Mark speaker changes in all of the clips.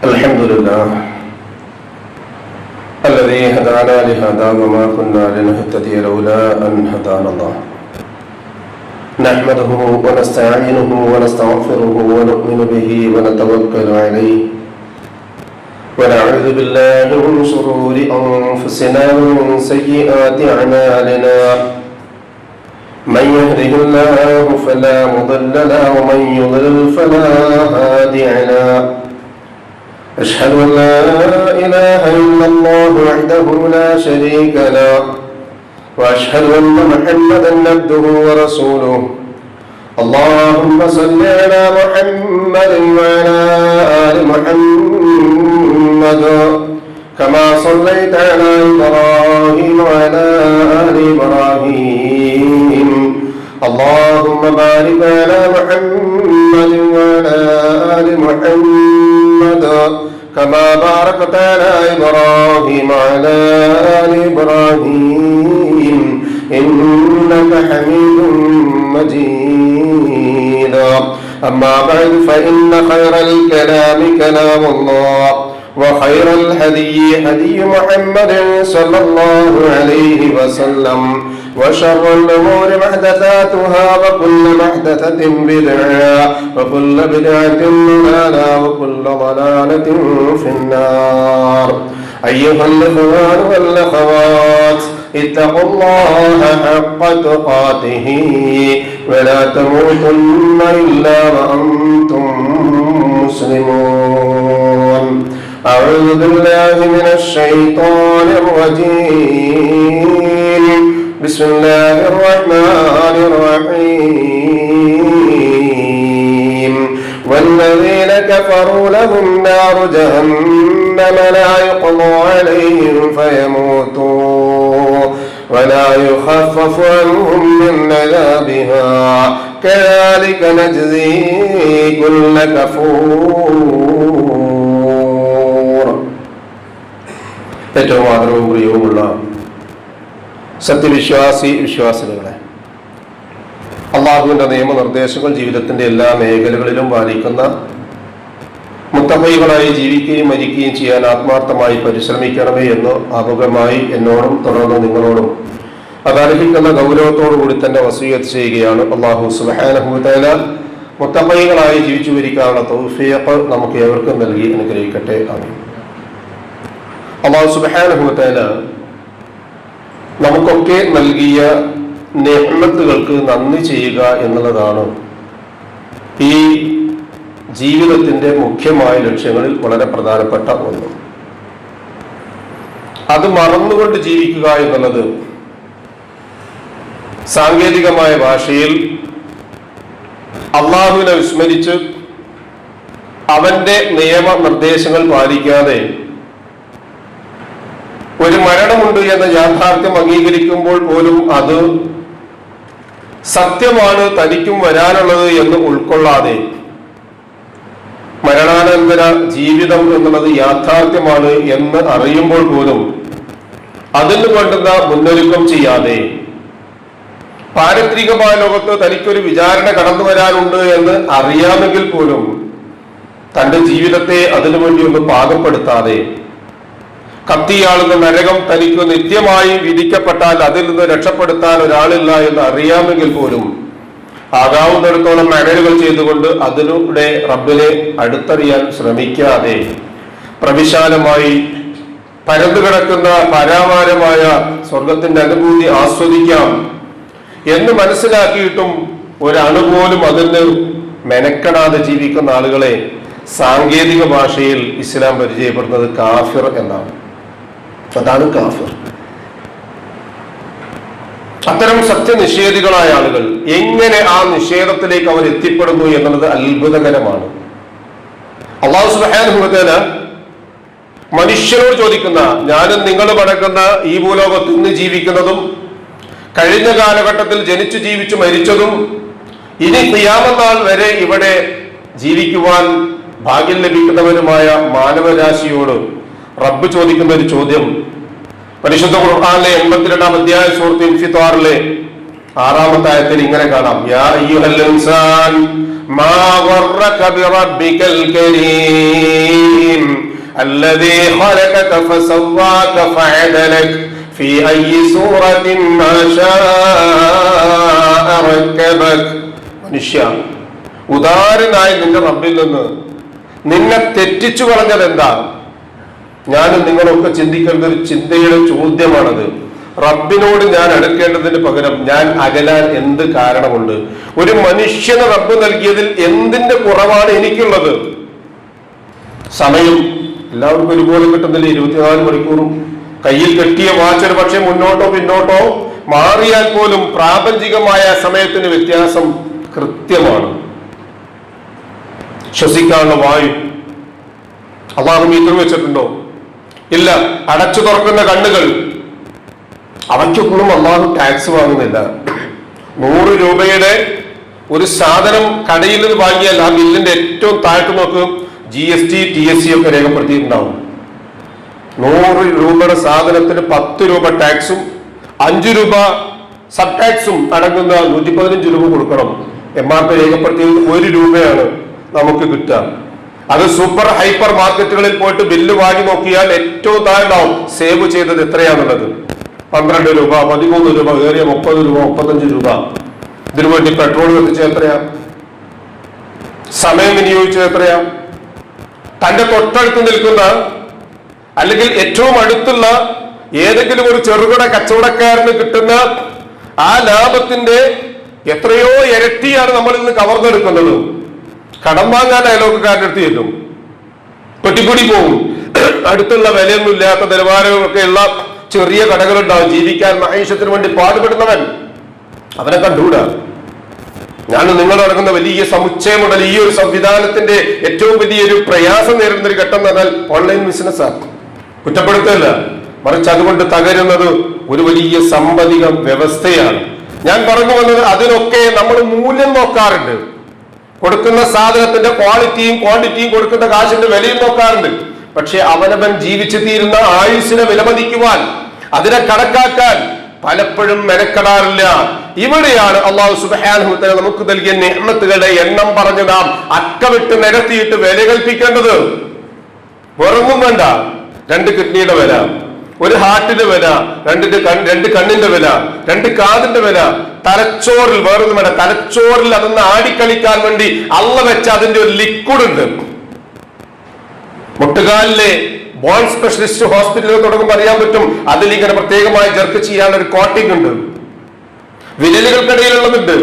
Speaker 1: الحمد لله الذي هدانا لهذا وما كنا لنهتدي لولا أن هدانا الله نحمده ونستعينه ونستغفره ونؤمن به ونتوكل عليه ونعوذ بالله من شرور أنفسنا ومن سيئات أعمالنا من يهده الله فلا مضل له ومن يضلل فلا هادي له أشهد أن لا إله إلا الله وحده لا شريك له وأشهد أن محمدا عبده ورسوله اللهم صل على محمد وعلى آل محمد كما صليت على إبراهيم وعلى آل إبراهيم اللهم بارك على محمد وعلى آل محمد كما باركت على إبراهيم وعلى آل إبراهيم إنك حميد مجيد أما بعد فإن خير الكلام كلام الله وخير الهدي هدي محمد صلى الله عليه وسلم وشر الأمور محدثاتها وكل محدثة بدعة وكل بدعة ضلالة وكل ضلالة في النار أيها الإخوان والأخوات اتقوا الله حق تقاته ولا تموتن إلا وأنتم مسلمون أعوذ بالله من الشيطان الرجيم بسم الله الرحمن الرحيم والذين كفروا لهم نار جهنم لا يقضى عليهم فيموتوا ولا يخفف عنهم من عذابها كذلك نجزي كل كفور. ഏറ്റവും ആദരവും പ്രിയവുമുള്ള വിശ്വാസികളെ, അള്ളാഹുവിന്റെ നിയമനിർദ്ദേശങ്ങൾ ജീവിതത്തിന്റെ എല്ലാ മേഖലകളിലും പാലിക്കുന്ന മുത്തഖീകളായി ജീവിക്കുകയും മരിക്കുകയും ചെയ്യാൻ ആത്മാർത്ഥമായി പരിശ്രമിക്കണമേ എന്ന് ആമുഖമായി എന്നോടും തുടർന്ന് നിങ്ങളോടും അതർഹിക്കുന്ന ഗൗരവത്തോടു കൂടി തന്നെ വസിയ്യത്ത് ചെയ്യുകയാണ്. അള്ളാഹു സുബ്ഹാനഹു വ തആല മുത്തഖീകളായി ജീവിച്ചു വരിക്കാനുള്ള തൗഫീഖ് നമുക്ക് ഏവർക്കും നൽകി അനുഗ്രഹിക്കട്ടെ. ആമീൻ. അള്ളാഹു സുബ്ഹാനഹു വ തആല നമുക്കൊക്കെ നൽകിയ നിഅ്മത്തുകൾക്ക് നന്ദി ചെയ്യുക എന്നുള്ളതാണ് ഈ ജീവിതത്തിന്റെ മുഖ്യമായ ലക്ഷ്യങ്ങളിൽ വളരെ പ്രധാനപ്പെട്ട ഒന്ന്. അത് മറന്നുകൊണ്ട് ജീവിക്കുക എന്നുള്ളത് സാങ്കേതികമായ ഭാഷയിൽ അള്ളാഹുവിനെ വിസ്മരിച്ച് അവന്റെ നിയമനിർദ്ദേശങ്ങൾ പാലിക്കാതെ ഒരു മരണമുണ്ട് എന്ന യാഥാർത്ഥ്യം അംഗീകരിക്കുമ്പോൾ പോലും അത് സത്യമാണ്, തനിക്കും വരാനുള്ളത് എന്ന് ഉൾക്കൊള്ളാതെ മരണാനന്തര ജീവിതം എന്നുള്ളത് യാഥാർത്ഥ്യമാണ് എന്ന് അറിയുമ്പോൾ പോലും അതിന് വേണ്ടുന്ന മുന്നൊരുക്കം ചെയ്യാതെ പാരത്രികമായ ലോകത്ത് തനിക്കൊരു വിചാരണ കടന്നു വരാനുണ്ട് എന്ന് അറിയാമെങ്കിൽ പോലും തന്റെ ജീവിതത്തെ അതിനുവേണ്ടി ഒന്ന് പാകപ്പെടുത്താതെ കത്തിയാളുന്ന നരകം തനിക്ക് നിത്യമായി വിധിക്കപ്പെട്ടാൽ അതിൽ നിന്ന് രക്ഷപ്പെടുത്താൻ ഒരാളില്ല എന്ന് അറിയാമെങ്കിൽ പോലും ആകാവുന്നിടത്തോളം അമലുകൾ ചെയ്തുകൊണ്ട് അതിലൂടെ റബ്ബിനെ അടുത്തറിയാൻ ശ്രമിക്കാതെ പ്രവിശാലമായി പരന്നു കിടക്കുന്ന പരാമാരമായ സ്വർഗത്തിന്റെ അനുഭൂതി ആസ്വദിക്കാം എന്ന് മനസ്സിലാക്കിയിട്ടും ഒരണുപോലും അതിന് മെനക്കെടാതെ ജീവിക്കുന്ന ആളുകളെ സാങ്കേതിക ഭാഷയിൽ ഇസ്ലാം പരിചയപ്പെടുന്നത് കാഫിർ എന്നാണ്. അതാണ് കാഫിർ. അത്തരം സത്യനിഷേധികളായ ആളുകൾ എങ്ങനെ ആ നിഷേധത്തിലേക്ക് അവർ എത്തിപ്പെടുന്നു എന്നുള്ളത് അത്ഭുതകരമാണ്. അല്ലാഹു സുബ്ഹാനഹു വ തആല മനുഷ്യരോട് ചോദിക്കുന്ന, ഞാനും നിങ്ങളും അടക്കുന്ന ഈ ഭൂലോകത്ത് ഇന്ന് ജീവിക്കുന്നതും കഴിഞ്ഞ കാലഘട്ടത്തിൽ ജനിച്ചു ജീവിച്ചു മരിച്ചതും ഇനി ഖിയാമത്ത് നാൾ വരെ ഇവിടെ ജീവിക്കുവാൻ ഭാഗ്യം ലഭിക്കുന്നവരുമായ മാനവരാശിയോട് റബ്ബ് ചോദിക്കുന്ന ഒരു ചോദ്യം പരിശുദ്ധ ഖുർആനിലെ 82-ാം അധ്യായ സൂറത്തുൽ ഇൻഫിത്താറിലെ 6-ാമത്തെ ആയത്തിൽ ഇങ്ങനെ കാണാം, യാ അയ്യുഹൽ ഇൻസാൻ മാ ഗറക ബിറബ്ബികൽ കരീം അല്ലദീ ഖലഖക ഫസവ്വാക ഫഅദലക ഫീ അയ്യി സൂറത്തിൻ മാ ശാഅ റക്കബക. മനുഷ്യ, ഉദാരനായ നിന്റെ റബ്ബിൽ നിന്ന് നിന്നെ തെറ്റിച്ചു കളഞ്ഞത് എന്താ? ഞാനും നിങ്ങളൊക്കെ ചിന്തിക്കേണ്ട ഒരു ചിന്തയുടെ ചോദ്യമാണത്. റബ്ബിനോട് ഞാൻ അടുക്കേണ്ടതിന് പകരം ഞാൻ അകലാൻ എന്ത് കാരണമുണ്ട്? ഒരു മനുഷ്യന് റബ്ബ് നൽകിയതിൽ എന്തിന്റെ കുറവാണ് എനിക്കുള്ളത്? സമയം എല്ലാവർക്കും ഒരുപോലെ കിട്ടുന്നില്ല. 24 മണിക്കൂറും കയ്യിൽ കെട്ടിയ വാച്ചൊരു പക്ഷെ മുന്നോട്ടോ പിന്നോട്ടോ മാറിയാൽ പോലും പ്രാപഞ്ചികമായ സമയത്തിന് വ്യത്യാസം കൃത്യമാണ്. ശ്വസിക്കാനുള്ള വായു അല്ലാഹു മീറ്റർ വെച്ചിട്ടുണ്ടോ? ഇല്ല. അടച്ചു തുറക്കുന്ന കണ്ണുകൾ, അവയ്ക്കൊന്നും അല്ലാഹു ടാക്സ് വാങ്ങുന്നില്ല. 100 രൂപയുടെ ഒരു സാധനം കടയിൽ നിന്ന് വാങ്ങിയാൽ ആ ബില്ലിന്റെ ഏറ്റവും താഴത്ത് നോക്ക് GST TSC ഒക്കെ രേഖപ്പെടുത്തിയിട്ടുണ്ടാവും. 100 രൂപയുടെ സാധനത്തിന് 10 രൂപ ടാക്സും 5 രൂപ സബ് ടാക്സും അടങ്ങുന്ന 115 രൂപ കൊടുക്കണം. MRP രേഖപ്പെടുത്തിയത് 1 രൂപയാണ് നമുക്ക് കിട്ടുക. അത് സൂപ്പർ ഹൈപ്പർ മാർക്കറ്റുകളിൽ പോയിട്ട് ബില്ല് വാങ്ങി നോക്കിയാൽ ഏറ്റവും താഴെ സേവ് ചെയ്തത് എത്രയാണുള്ളത്? 12 രൂപ, 13 രൂപ, ഏറിയ 30 രൂപ, 35 രൂപ. ഇതിനു വേണ്ടി പെട്രോൾ എത്തിച്ചത് എത്രയാ? സമയം വിനിയോഗിച്ചത് എത്രയാ? തന്റെ തൊട്ടടുത്ത് നിൽക്കുന്ന അല്ലെങ്കിൽ ഏറ്റവും അടുത്തുള്ള ഏതെങ്കിലും ഒരു ചെറുകിട കച്ചവടക്കാരന് കിട്ടുന്ന ആ ലാഭത്തിന്റെ എത്രയോ ഇരട്ടിയാണ് നമ്മൾ ഇന്ന് കവർന്നെടുക്കുന്നത്. കടം വാങ്ങാൻ അയലോക്കാരുടെ അടുത്ത് ചെല്ലും, പെട്ടിപ്പൊടി പോകും. അടുത്തുള്ള വിലയൊന്നും ഇല്ലാത്ത നിലവാരമൊക്കെ ഉള്ള ചെറിയ കടകളുണ്ടാവും. ജീവിക്കാൻ മഹേഷത്തിന് വേണ്ടി പാടുപെടുന്നവൻ, അവനെ കണ്ടുകൂടാ. ഞാൻ നിങ്ങൾ നടക്കുന്ന വലിയ സമുച്ചയമുണ്ടൽ ഈ ഒരു സംവിധാനത്തിന്റെ ഏറ്റവും വലിയൊരു പ്രയാസം നേരിടുന്ന ഒരു ഘട്ടം എന്ന് പറഞ്ഞാൽ ഓൺലൈൻ ബിസിനസ്സാണ്. കുറ്റപ്പെടുത്തല്ല, മറിച്ച് അതുകൊണ്ട് തകരുന്നത് ഒരു വലിയ സാമ്പത്തിക വ്യവസ്ഥയാണ്. ഞാൻ പറഞ്ഞു വന്നത്, അതിനൊക്കെ നമ്മൾ മൂല്യം നോക്കാറുണ്ട്. കൊടുക്കുന്ന സാധനത്തിന്റെ ക്വാളിറ്റിയും ക്വാണ്ടിറ്റിയും കൊടുക്കുന്ന കാശിന്റെ വിലയും നോക്കാറുണ്ട്. പക്ഷെ അവനവൻ ജീവിച്ചു തീരുന്ന ആയുസ്സിനെ വിലമതിക്കുവാൻ, അതിനെ കണക്കാക്കാൻ പലപ്പോഴും മെനക്കെടാറില്ല. ഇവിടെയാണ് അല്ലാഹു സുബ്ഹാനഹു വ തആല നമുക്ക് നൽകിയ നിഅമത്തുകളുടെ എണ്ണം പറഞ്ഞ് നാം അക്കമിട്ട് നിരത്തിയിട്ട് വില കൽപ്പിക്കേണ്ടത്. വേറൊന്നും വേണ്ട. 2 കിഡ്നിയുടെ വില, ഒരു ഹാർട്ടിന്റെ വില, 2 കണ്ണിന്റെ വില, 2 കാതിന്റെ വില, തലച്ചോറിൽ വേറൊന്നും വേണ്ട. തലച്ചോറിൽ അതൊന്ന് ആടിക്കളിക്കാൻ വേണ്ടി അള്ള വെച്ച അതിന്റെ ഒരു ലിക്വിഡ് ഉണ്ട്. മുട്ടുകാലിലെ ബോൺ സ്പെഷ്യലിസ്റ്റ് ഹോസ്പിറ്റലിൽ തുടങ്ങുമ്പോൾ അറിയാൻ പറ്റും, അതിൽ ഇങ്ങനെ പ്രത്യേകമായി ജർക്ക് ചെയ്യാനുള്ള ഒരു കോട്ടിംഗ് ഉണ്ട്. വിരലുകൾക്കിടയിലുള്ളതുണ്ട്.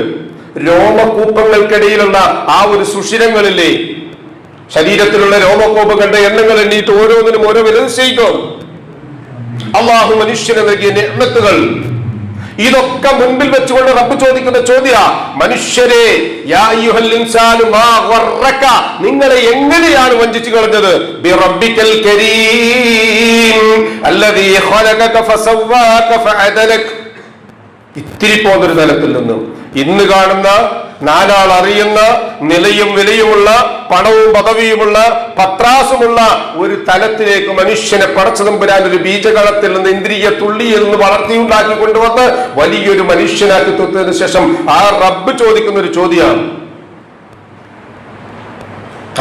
Speaker 1: രോമകൂപ്പങ്ങൾക്കിടയിലുള്ള ആ ഒരു സുഷിരങ്ങളില്ലേ, ശരീരത്തിലുള്ള രോമകൂപ്പങ്ങളുടെ എണ്ണങ്ങൾ എണ്ണീട്ട് ഓരോന്നിനും ഓരോ വില നിശ്ചയിക്കും. അല്ലാഹു മനുഷ്യന് നൽകിയ നിഅമത്തുകൾ ഇതൊക്കെ മുൻപിൽ വെച്ചുകൊണ്ട് റബ്ബ് ചോദിക്കുന്ന ചോദ്യ, മനുഷ്യരെ യാ അയ്യുഹൽ ഇൻസാനു മാ ഗറക, നിങ്ങളെ എങ്ങനെയാണ് വഞ്ചിച്ചു കളഞ്ഞത്? ബിറബ്ബിക്കൽ കരീം അല്ലദീ ഖലഖക ഫസവ്വാക ഫഅദലക. ഇത്തിരി പോകുന്നൊരു തലത്തിൽ നിന്നും ഇന്ന് കാണുന്ന, നാലാൾ അറിയുന്ന, നിലയും വിലയുമുള്ള, പണവും പദവിയുമുള്ള, പത്രാസുമുള്ള ഒരു തലത്തിലേക്ക് മനുഷ്യനെ പടച്ചതമ്പുരാൻ ഒരു ബീജകളത്തിൽ നിന്ന് ഇന്ദ്രിയ തുള്ളിയിൽ നിന്ന് വളർത്തിയുണ്ടാക്കി കൊണ്ടുവന്ന് വലിയൊരു മനുഷ്യനാക്കി തീർത്തതിനു ശേഷം ആ റബ്ബ് ചോദിക്കുന്ന ഒരു ചോദ്യമാണ്,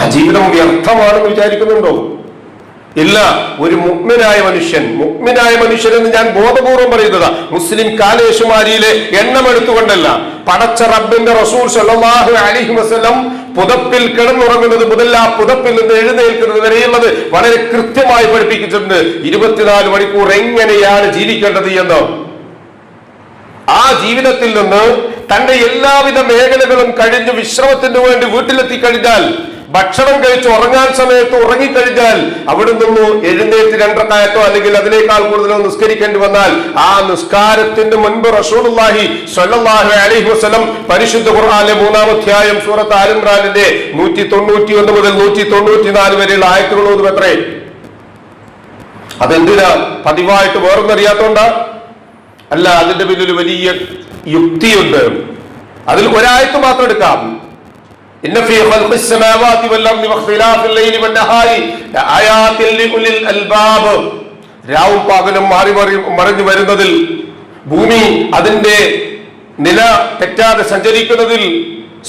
Speaker 1: ആ ജീവിതം വ്യർത്ഥമാണെന്ന് വിചാരിക്കുന്നുണ്ടോ? ഇല്ല. ഒരു മുഅ്മിനായ മനുഷ്യൻ എന്ന് ഞാൻ ബോധപൂർവം പറയുന്നതാ. മുസ്ലിം കാലേശുമാരിയിലെ എണ്ണം എടുത്തുകൊണ്ടല്ല, പടച്ച റബ്ബിന്റെ റസൂൽ സല്ലല്ലാഹു അലൈഹി വസല്ലം പുതപ്പിൽ കിടന്നുറങ്ങുന്നത് മുതൽ ആ പുതപ്പിൽ നിന്ന് എഴുന്നേൽക്കുന്നത് വരെയുള്ളത് വളരെ കൃത്യമായി പഠിപ്പിച്ചിട്ടുണ്ട്. 24 മണിക്കൂർ എങ്ങനെയാണ് ജീവിക്കേണ്ടത് എന്ന്. ആ ജീവിതത്തിൽ നിന്ന് തന്റെ എല്ലാവിധ മേഖലകളും കഴിഞ്ഞ് വിശ്രമത്തിന് വേണ്ടി വീട്ടിലെത്തി കഴിഞ്ഞാൽ, ഭക്ഷണം കഴിച്ച് ഉറങ്ങാൻ സമയത്ത് ഉറങ്ങിക്കഴിഞ്ഞാൽ അവിടെ നിന്ന് എഴുന്നേറ്റ് 2 റക്അത്തോ അല്ലെങ്കിൽ അതിനേക്കാൾ കൂടുതലോ നിസ്കരിക്കേണ്ടി വന്നാൽ ആ നിസ്കാരത്തിന്റെ മുൻപ് റസൂലുള്ളാഹി സ്വല്ലല്ലാഹു അലൈഹി വസല്ലം പരിശുദ്ധ ഖുർആനിലെ 3-ാം അധ്യായം സൂറത്ത് ആൽ ഇംറാനിന്റെ 191 മുതൽ 194 വരെയുള്ള ആയത്തുകൾ ഓതുമത്രേ. അതെന്തിനാ? പതിവായിട്ട് വേറൊന്നും അറിയാത്തോണ്ടാ? അല്ല, അതിന്റെ പിന്നിൽ വലിയ യുക്തിയുണ്ട്. അതിൽ ഒരായത്ത് മാത്രം എടുക്കാം. ഇന്ന ഫീ ഖൽഖിസ് സമാവാതി വൽ അർദി വഖ്തിലാഫിൽ ലൈലി വൻ നഹാരി ലആയാതിൻ ലിഉലിൽ അൽബാബ്. രാവും പകലും മാറി മറിഞ്ഞു വരുന്നതിൽ, ഭൂമി അതിന്റെ നില തെറ്റാതെ സഞ്ചരിക്കുന്നതിൽ,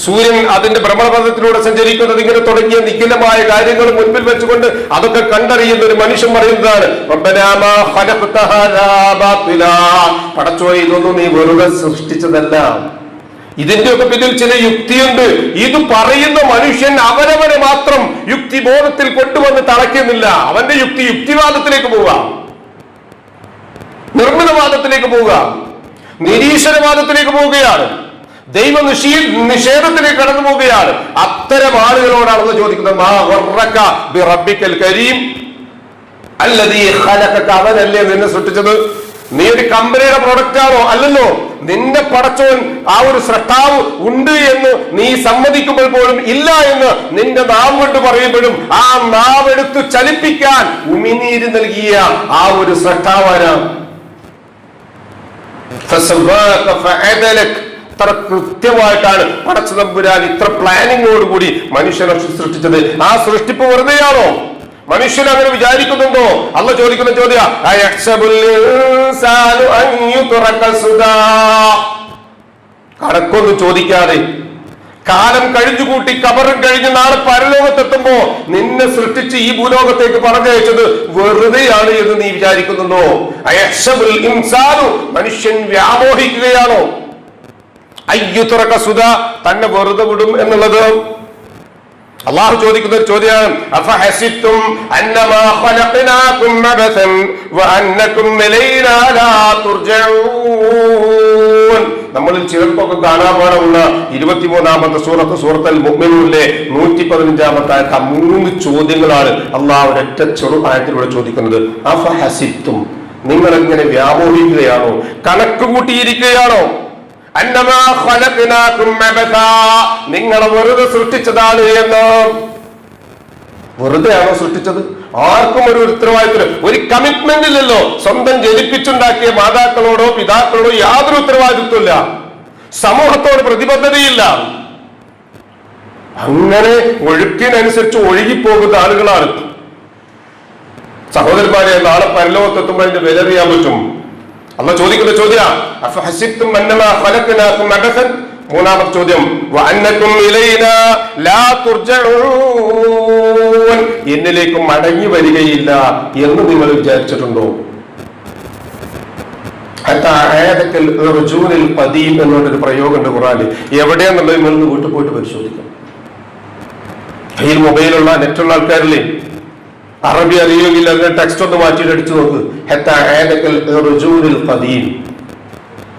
Speaker 1: സൂര്യൻ അതിന്റെ ഭ്രമണപഥത്തിലൂടെ സഞ്ചരിക്കുന്നത്, ഇങ്ങനെ തുടങ്ങിയ നിഖിലമായ കാര്യങ്ങൾ മുൻപിൽ വെച്ചുകൊണ്ട് അതൊക്കെ കണ്ടറിയുന്ന ഒരു മനുഷ്യൻ പറയുന്നതാണ്, പടച്ചോ ഇതൊന്നും നീ വെറുതെ സൃഷ്ടിച്ചതല്ല, ഇതിന്റെയൊക്കെ പിന്നിൽ ചില യുക്തിയുണ്ട്. ഇത് പറയുന്ന മനുഷ്യൻ അവനവനെ മാത്രം യുക്തിബോധത്തിൽ കൊണ്ടുവന്ന് തളയ്ക്കുന്നില്ല. അവന്റെ യുക്തിവാദത്തിലേക്ക് പോവുക, നിർമ്മിതവാദത്തിലേക്ക് പോവുക, നിരീശ്വരവാദത്തിലേക്ക് പോവുകയാണ്, ദൈവ നിഷേധത്തിലേക്ക് കടന്നു പോവുകയാണ്. അത്തരം ആളുകളോടാണെന്ന് ചോദിക്കുന്നത്, അവനല്ലേ നിന്നെ സൃഷ്ടിച്ചത്? നീ ഒരു കമ്പനിയുടെ പ്രൊഡക്റ്റ് ആണോ? അല്ലല്ലോ. നിന്റെ പടച്ചോൻ ആ ഒരു സൃഷ്ടാവ് ഉണ്ട് എന്ന് നീ സമ്മതിക്കുമ്പോൾ പോലും ഇല്ല എന്ന് നിന്റെ നാവ് കൊണ്ട് പറയുമ്പോഴും ആ നാവെടുത്ത് ചലിപ്പിക്കാൻ ഉമിനീര് നൽകിയ ആ ഒരു സൃഷ്ടാവാനാണ്. ഇത്ര കൃത്യമായിട്ടാണ് പടച്ച തമ്പുരാൻ ഇത്ര പ്ലാനിങ്ങോടുകൂടി മനുഷ്യനെ സൃഷ്ടിച്ചത്. ആ സൃഷ്ടിപ്പ് വെറുതെയാണോ? മനുഷ്യൻ അങ്ങനെ വിചാരിക്കുന്നുണ്ടോ? അല്ലാഹു ചോദിക്കുന്ന ചോദ്യം, കണക്കൊന്നും ചോദിക്കാതെ കാലം കഴിഞ്ഞുകൂട്ടി കബറും കഴിഞ്ഞ് നാളെ പരലോകത്തെത്തുമ്പോ നിന്നെ സൃഷ്ടിച്ച് ഈ ഭൂലോകത്തേക്ക് പറഞ്ഞയച്ചത് വെറുതെയാണ് എന്ന് നീ വിചാരിക്കുന്നുണ്ടോ? അയഹ്സബുൽ ഇൻസാനു, മനുഷ്യൻ വ്യാമോഹിക്കുകയാണോ? അയ്യുതറക സുദ, തന്നെ വെറുതെ വിടും എന്നുള്ളത് അള്ളാഹു ചോദിക്കുന്ന ഒരു ചോദ്യമാണ്. അഫഹസിത്തും അന്നമാ ഖലഖനാകും അബസൻ വഅന്നകും ഇലൈനാ ലാ തുർജഊൻ. നമ്മളിൽ ചിലർക്കൊക്കെ കാണാപാടുള്ള 23-ാമത്തെ സൂറത്തുൽ മുഅ്മിനൂനിലെ 115-ാമത്തെ ആയത്ത് 3 ചോദ്യങ്ങളാണ് അള്ളാഹു ഒരൊറ്റ ചെറു ആയത്തിലൂടെ ചോദിക്കുന്നത്. അഫഹസിത്തും, നിങ്ങൾ എങ്ങനെ വ്യാമോഹിക്കുകയാണോ, കണക്ക് കൂട്ടിയിരിക്കുകയാണോ? അന്നമാ ഖലഖനാകും അബസാ, നിങ്ങളെ വെറുതെ സൃഷ്ടിച്ചതാണ് എന്ന്. വെറുതെയാണോ സൃഷ്ടിച്ചത്? ആർക്കും ഒരു ഉത്തരവാദിത്വം, ഒരു കമ്മിറ്റ്മെന്റ് ഇല്ലല്ലോ. സ്വന്തം ജനിപ്പിച്ചുണ്ടാക്കിയ മാതാക്കളോടോ പിതാക്കളോടോ യാതൊരു ഉത്തരവാദിത്വമില്ല, സമൂഹത്തോട് പ്രതിബദ്ധതയില്ല. അങ്ങനെ ഒഴുക്കിനനുസരിച്ച് ഒഴുകിപ്പോകുന്ന ആളുകളാണ്. സഹോദരന്മാരെ, നാളെ പരലോകത്തെത്തുമ്പോൾ അതിന്റെ വില അറിയാൻ പറ്റും. അല്ലാഹു ചോദിക്കുന്ന ചോദ്യം, അഫഹസിബ്തും അന്നമാ ഖലഖനാകും അബസൻ. 3-ാമത്തെ ചോദ്യം, വഅന്നകും ഇലൈനാ ലാ തുർജഊൻ, എന്നിലേക്ക് മടങ്ങി വരികയില്ല എന്ന് നിങ്ങൾ വിചാരിച്ചിട്ടുണ്ടോ? എന്നൊരു പ്രയോഗമുണ്ട് ഖുർആനിൽ. എവിടെയാന്നുള്ളത് നിങ്ങൾ വീട്ടിൽ പോയിട്ട് പരിശോധിക്കും. കയ്യിൽ മൊബൈലുള്ള നെറ്റുള്ള ആൾക്കാരില്ലേ, അറബി അറിയുമെങ്കിൽ അതിന്റെ ടെക്സ്റ്റ് ഒന്ന് മാറ്റിയിട്ട് അടിച്ചു നോക്ക്.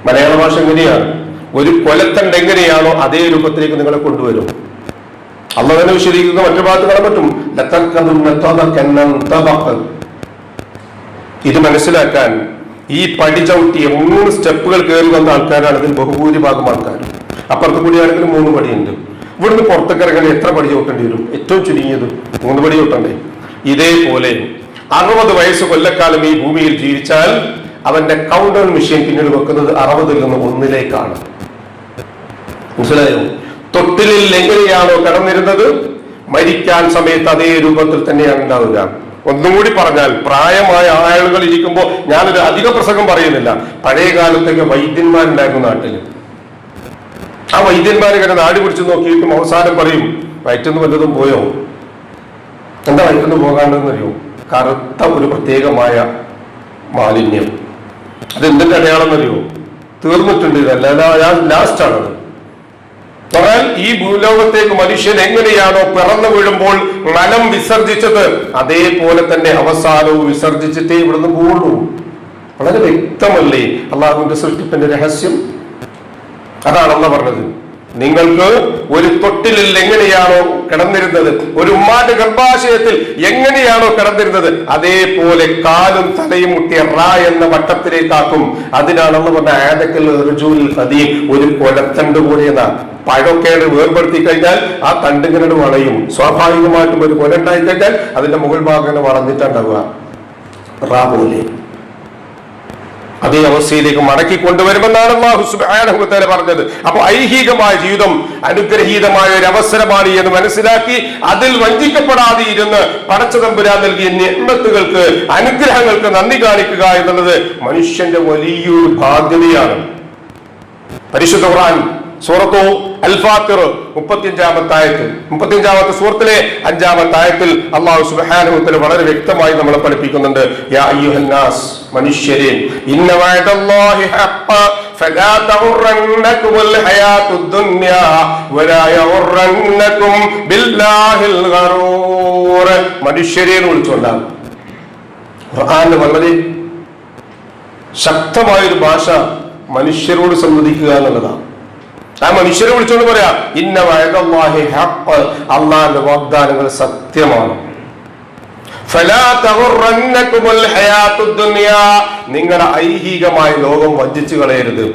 Speaker 1: മലയാള ഭാഷ എങ്ങനെയാണ്? ഒരു കൊലത്തണ്ട് എങ്ങനെയാണോ അതേ രൂപത്തിലേക്ക് നിങ്ങളെ കൊണ്ടുവരും. അള്ളാഹു തന്നെ വിശദീകരിക്കുന്ന മറ്റു ഭാഗത്ത് കാണാൻ പറ്റും. ഇത് മനസ്സിലാക്കാൻ ഈ പടി ചവിട്ടിയ 3 സ്റ്റെപ്പുകൾ കയറി വന്ന ആൾക്കാരാണ് ഇതിൽ ബഹുഭൂരിഭാഗം ആൾക്കാരും. അപ്പുറത്ത് കൂടിയാണെങ്കിലും 3 പടിയുണ്ട്. ഇവിടുന്ന് പുറത്തേക്ക് ഇറങ്ങാൻ എത്ര പടി ചവിട്ടേണ്ടി വരും? ഏറ്റവും ചുരുങ്ങിയത് 3 പടി ചവിട്ടണ്ടേ? ഇതേപോലെ 60 വയസ്സ് കൊല്ലക്കാലം ഈ ഭൂമിയിൽ ജീവിച്ചാൽ അവന്റെ കൗണ്ടർ മെഷീൻ പിന്നീട് വെക്കുന്നത് 60-ൽ നിന്ന് 1-ലേക്കാണ്. മനസ്സിലായോ? തൊട്ടിലിൽ എങ്ങനെയാണോ കിടന്നിരുന്നത്, മരിക്കാൻ സമയത്ത് അതേ രൂപത്തിൽ തന്നെയാണ് ഉണ്ടാവുക. ഒന്നും കൂടി പറഞ്ഞാൽ, പ്രായമായ ആളുകൾ ഇരിക്കുമ്പോൾ, ഞാനൊരു അധിക പ്രസംഗം പറയുന്നില്ല, പഴയ കാലത്തൊക്കെ വൈദ്യന്മാരുണ്ടായിരുന്നു നാട്ടിൽ. ആ വൈദ്യന്മാരിങ്ങനെ നാടി പിടിച്ചു നോക്കിയിട്ടും അവസാനം പറയും, വയറ്റൊന്നും വല്ലതും പോയോ? എന്താ വയറ്റൊന്നും പോകാണ്ടെന്നറിയോ? കറുത്ത ഒരു പ്രത്യേകമായ മാലിന്യം. അതെന്തിന്റെ അടയാളം എന്നറിയോ? തീർന്നിട്ടുണ്ട്, ഇതല്ല, ലാസ്റ്റാണത്. പറഞ്ഞാൽ ഈ ഭൂലോകത്തേക്ക് മനുഷ്യൻ എങ്ങനെയാണോ പിറന്നു വീഴുമ്പോൾ മലം വിസർജിച്ചത്, അതേപോലെ തന്നെ അവസാനവും വിസർജിച്ചിട്ടേ ഇവിടുന്ന് പോവുള്ളൂ. വളരെ വ്യക്തമല്ലേ അള്ളാഹുവിന്റെ സൃഷ്ടിപ്പിന്റെ രഹസ്യം? അതാണ് അള്ളാഹ് പറഞ്ഞത്. നിങ്ങൾക്ക് ഒരു തൊട്ടിലിൽ എങ്ങനെയാണോ കിടന്നിരുന്നത്, ഒരു ഉമ്മാന്റെ ഗർഭാശയത്തിൽ എങ്ങനെയാണോ കിടന്നിരുന്നത്, അതേപോലെ കാലും തലയും മുട്ടിയ റാ എന്ന വട്ടത്തിലേക്കാക്കും. അതിനാണെന്ന് പറഞ്ഞ ആദക്കൽ റുജൂൽ ഖദീം, ഒരു കൊലത്തണ്ട് കൂടിയതാ. പഴമൊക്കെ വേർപെടുത്തി കഴിഞ്ഞാൽ ആ തണ്ടിങ്ങനെ വളയും. സ്വാഭാവികമായിട്ടും ഒരു കൊല ഉണ്ടായി കഴിഞ്ഞാൽ അതിന്റെ മുകൾ ഭാഗം വളഞ്ഞിട്ടുണ്ടാവുക, റാ പോലെ. അതേ അവസ്ഥയിലേക്ക് മടക്കി കൊണ്ടുവരുമെന്നാണ് അല്ലാഹു സുബ്ഹാനഹു വ തആല പറഞ്ഞത്. അപ്പൊ ഐഹികമായ ജീവിതം അനുഗ്രഹീതമായ ഒരു അവസരമാണ് എന്ന് മനസ്സിലാക്കി അതിൽ വഞ്ചിക്കപ്പെടാതെ ഇരുന്ന് പടച്ച തമ്പുരാൻ നൽകിയ നിഅ്മത്തുകൾക്ക്, അനുഗ്രഹങ്ങൾക്ക് നന്ദി കാണിക്കുക എന്നുള്ളത് മനുഷ്യന്റെ വലിയൊരു ബാധ്യതയാണ്. പരിശുദ്ധ ഖുർആൻ സൂറത്തു അൽ-ഫാത്തിർ 35-ാമത്തെ സൂറത്തിലെ 5-ാമത്തെ ആയത്തിൽ അല്ലാഹു സുബ്ഹാനഹു വ തആല വളരെ വ്യക്തമായി നമ്മളെ പഠിപ്പിക്കുന്നുണ്ട്. യാ അയ്യുഹന്നാസ്, മനുഷ്യരെ, ഇന്ന വഅദല്ലാഹി ഹഖ്ഖ ഫലാ തഗുറന്നകുൽ ഹയാത്തുദ് ദുനിയാ വലാ യഗുറന്നകും ബില്ലാഹിൽ ഗറൂർ. മനുഷ്യരെ എന്ന് വിളിച്ചുകൊണ്ടാണ് ഖുർആനിൽ വളരെ ശക്തമായൊരു ഭാഷ മനുഷ്യരോട് സംവദിക്കുക എന്നുള്ളതാണ്. ആ മനുഷ്യരെ വിളിച്ചുകൊണ്ട് പറയാ, ഇന്ന വഅദല്ലാഹി ഹഖ്, അല്ലാഹുവിന്റെ വാഗ്ദാനങ്ങൾ സത്യമാണ്. ഫലാ തഗുറന്നകുൽ ഹയാത്തുദ് ദുനിയാ, നിങ്ങളുടെ ഐഹികമായ ലോകം വഞ്ചിച്ചു കളയരുത്.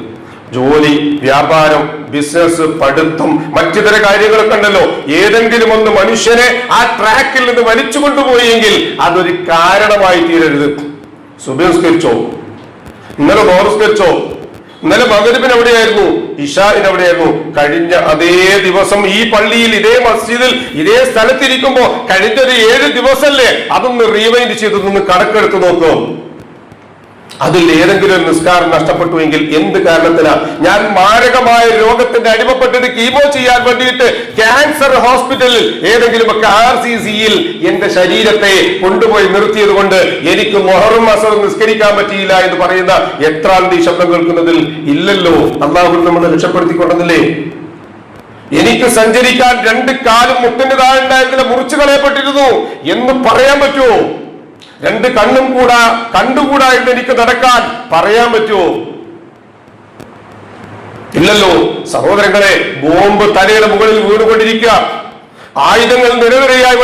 Speaker 1: ജോലി, വ്യാപാരം, ബിസിനസ്, പഠിത്തം, മറ്റിതര കാര്യങ്ങളൊക്കെ ഉണ്ടല്ലോ. ഏതെങ്കിലും ഒന്ന് മനുഷ്യനെ ആ ട്രാക്കിൽ നിന്ന് വലിച്ചു കൊണ്ടുപോയെങ്കിൽ അതൊരു കാരണമായി തീരരുത്. സുബഹി നിസ്കരിച്ചോ, ഇന്നലെ ദുഹർ നിസ്കരിച്ചോ, ഇന്നലെ മഗ്‌രിബിന് എവിടെയായിരുന്നു, ഇശാഇന് എവിടെയായിരുന്നു, കഴിഞ്ഞ അതേ ദിവസം ഈ പള്ളിയിൽ ഇതേ മസ്ജിദിൽ ഇതേ സ്ഥലത്തിരിക്കുമ്പോ കഴിഞ്ഞൊരു 7 ദിവസമല്ലേ, അതൊന്ന് റീവൈൻഡ് ചെയ്തൊന്ന് കണക്കെടുത്ത് നോക്കൂ. അതിൽ ഏതെങ്കിലും ഒരു നിസ്കാരം നഷ്ടപ്പെട്ടുവെങ്കിൽ എന്ത് കാരണത്തിനാ? ഞാൻ മാരകമായ രോഗത്തിന്റെ അടിമപ്പെട്ടിട്ട് കീമോ ചെയ്യാൻ വേണ്ടിയിട്ട് ക്യാൻസർ ഹോസ്പിറ്റലിൽ ഏതെങ്കിലും ഒക്കെ RCCയിൽ എന്റെ ശരീരത്തെ കൊണ്ടുപോയി നിർത്തിയത് കൊണ്ട് എനിക്ക് മുഹറം മാസം നിസ്കരിക്കാൻ പറ്റിയില്ല എന്ന് പറയുന്ന എത്രാം തീ ശബ്ദം കേൾക്കുന്നതിൽ ഇല്ലല്ലോ. അല്ലാഹു നമ്മളെ രക്ഷപ്പെടുത്തിക്കൊണ്ടെന്നില്ലേ? എനിക്ക് സഞ്ചരിക്കാൻ 2 കാലും മുട്ടിന് താഴെ ഉണ്ടായിരുന്നില്ല, മുറിച്ചു കളയപ്പെട്ടിരുന്നു എന്ന് പറയാൻ പറ്റുമോ? 2 കണ്ണും കണ്ടുകൂടാ എന്ന് എനിക്ക് നടക്കാൻ പറയാൻ പറ്റുമോ? ഇല്ലല്ലോ. സഹോദരങ്ങളെ, ബോംബ് തലയുടെ മുകളിൽ വീണുകൊണ്ടിരിക്കുക, ആയുധങ്ങൾ നിരനിരയായി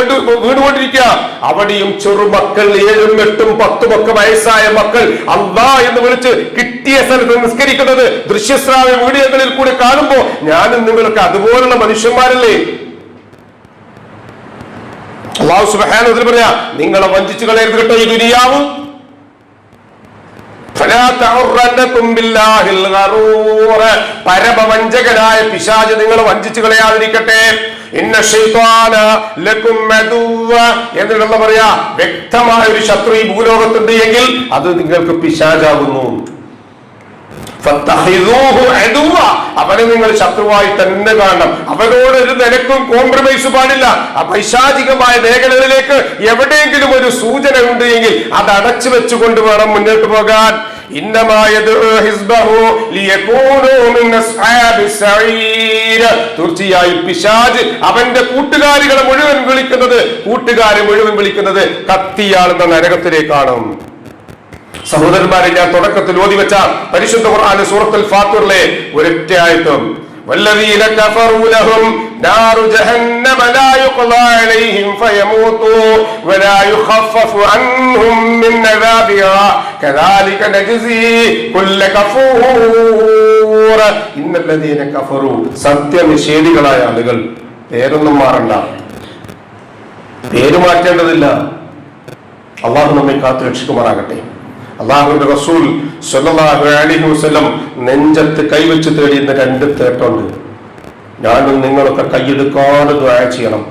Speaker 1: വീണുകൊണ്ടിരിക്കുക. അവിടെയും ചെറുമക്കൾ 7, 8, 10 വയസ്സായ മക്കൾ അല്ലാഹ് എന്ന് വിളിച്ച് കിട്ടിയ സ്ഥലത്ത് നിസ്കരിക്കുന്നത് ദൃശ്യശ്രാവ്യ വീഡിയോകളിൽ കൂടി കാണുമ്പോ ഞാനും നിങ്ങളൊക്കെ അതുപോലുള്ള മനുഷ്യന്മാരല്ലേ? അല്ലാഹു സുബ്ഹാനഹു വ തആല പറയാ, നിങ്ങളെ വഞ്ചിച്ചു കളയരുത് കേട്ടോ ഈ ദുനിയാവ്. ഫലാ തഗുറന്നകും ബില്ലാഹിൽ ഗറൂർ, പരമവഞ്ചകനായ പിശാച് നിങ്ങളെ വഞ്ചിച്ചു കളയാതിരിക്കട്ടെ. ഇന്ന ശൈത്വാന ലകും അദുവ്വ, എന്നിട്ട് പറയാ, വ്യക്തമായ ഒരു ശത്രു ഈ ഭൂലോകത്തുണ്ട് എങ്കിൽ അത് നിങ്ങൾക്ക് പിശാചാകുന്നു. അവനെ നിങ്ങൾ ശത്രുവായി തന്നെ കാണണം. അവനോട് ഒരു നിലക്കും കോംപ്രമൈസ് പാടില്ല. ആ പൈശാചികമായ മേഖലകളിലേക്ക് എവിടെയെങ്കിലും ഒരു സൂചന ഉണ്ട് എങ്കിൽ അത് അടച്ചു വെച്ചുകൊണ്ട് വേണം മുന്നോട്ട് പോകാൻ. തീർച്ചയായും പിശാച് അവന്റെ കൂട്ടുകാരെ മുഴുവൻ വിളിക്കുന്നത് കത്തിയാളുന്ന നരകത്തിലേക്കാണ്. സഹോദരന്മാരെ, ഞാൻ തുടക്കത്തിൽ ഓതി വെച്ച പരിശുദ്ധ ഖുർആൻ സൂറത്തുൽ ഫാത്തിറിലെ ഒരൊറ്റ ആയത്തും, വല്ലദീന കഫറൂ ലഹും നാറു ജഹന്നമ ലാ യുഖ്ളാ അലൈഹിം ഫയമൂതു വലാ യുഖഫഫു അൻഹും മിൻ അദാബിഹാ കദാലിക നജ്സി കുല്ല കഫൂർ. ഇന്നല്ലദീന കഫറൂ, സത്യനിഷേധികളായ ആളുകൾ. പേരൊന്നും മാറണ്ട, പേര് മാറ്റേണ്ടതില്ല. അല്ലാഹു നമ്മെ കാത്തു രക്ഷിക്കുമാറാകട്ടെ. അല്ലാഹുവിന്റെ റസൂൽ സ്വല്ലല്ലാഹു അലൈഹി വസല്ലം നെഞ്ചത്ത് കൈവച്ച് തേടിയുന്ന 2 തേട്ടുണ്ട്. ഞാനും നിങ്ങളൊക്കെ കൈയെടുക്കാതെ ദുആ ചെയ്യണം.